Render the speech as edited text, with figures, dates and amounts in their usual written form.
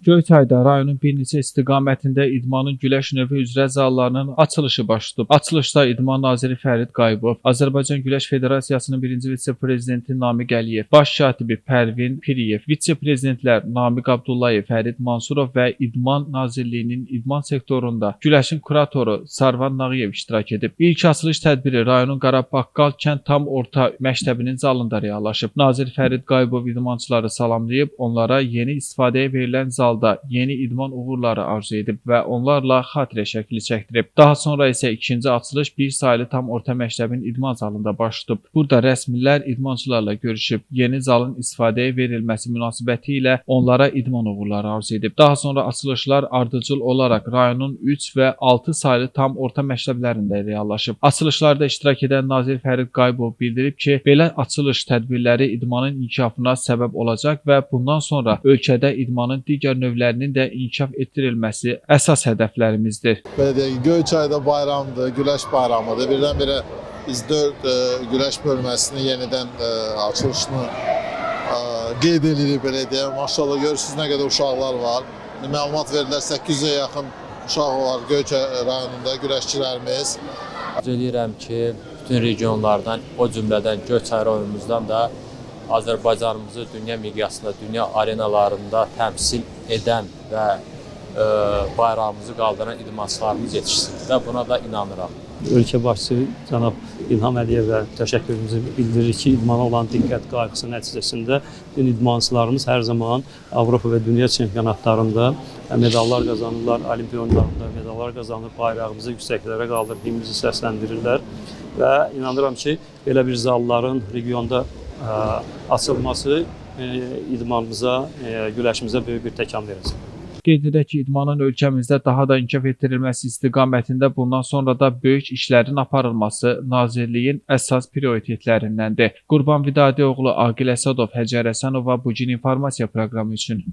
Göyçayda rayonun bir neçə istiqamətində idmanın güləş növü üzrə zallarının açılışı baş tutub. Açılışda İdman naziri Fərid Qayıbov, Azərbaycan Güləş Federasiyasının birinci vitse-prezidenti Namiq Əliyev, baş katibi Pərvin Piriyev, vitse-prezidentlər Namiq Abdullayev, Fərid Mansurov və İdman Nazirliyinin idman sektorunda güləşin kuratoru Sarvan Nağıyev iştirak edib. İlk açılış tədbiri rayonun Qarabaqqal kənd tam orta məktəbinin zalında reallaşıb. Nazir Fərid Qayıbov idmançıları salamlayıb, onlara yeni istifadəyə verilən zalda yeni idman uğurları arzu edib və onlarla xatirə şəkli çəkdirib. Daha sonra isə ikinci açılış bir saylı tam orta məktəbin idman zalında baş tutub. Burada rəsmilər idmançılarla görüşüb, yeni zalın istifadəyə verilməsi münasibəti ilə onlara idman uğurları arzu edib. Daha sonra açılışlar ardıcıl olaraq rayonun 3 və 6 saylı tam orta məktəblərində reallaşıb. Açılışlarda iştirak edən Nazir Fərid Qayıbov bildirib ki, belə açılış tədbirləri idmanın inkişafına səbəb olacaq və bundan sonra ölkədə idmanın digər növlərinin də inkişaf etdirilməsi əsas hədəflərimizdir. Belə deyək, Göyçayda bayramdır, güləş bayramıdır. Birdən-birə biz 4 güləş bölməsinin yenidən açılışını qeyd edirik, belə deyək. Maşallah görürsünüz nə qədər uşaqlar var. Məlumat verdilər, 800-ə yaxın uşaq var Göyçay rayonunda güləşçilərimiz. Arzu edirəm ki, bütün regionlardan, o cümlədən Göyçay rayonumuzdan da Azərbaycanımızı dünya miqyasında, dünya arenalarında təmsil edən və bayrağımızı qaldıran idmançılarımız yetişsin və buna da inanıram. Ölkə başçısı cənab İlham Əliyevə təşəkkürümüzü bildiririk ki, idmana olan diqqət qayğısı nəticəsində idmançılarımız hər zaman Avropa və dünya çempionatlarında medallar qazanırlar, olimpiya oyunlarında medallar qazanır, bayrağımızı yüksəklərə qaldırıb, himnimizi səsləndirirlər və inanıram ki, belə bir zalların regionda açılması idmanımıza, güləşimizə böyük bir təkan verəcək. Qeyd edək ki, idmanın ölkəmizdə daha da inkişaf etdirilməsi istiqamətində bundan sonra da böyük işlərin aparılması Nazirliyin əsas prioritetlərindəndir. Qurban Vidadioğlu, Aqil Əsədov, Həcər Həsənova bu gün informasiya proqramı üçün.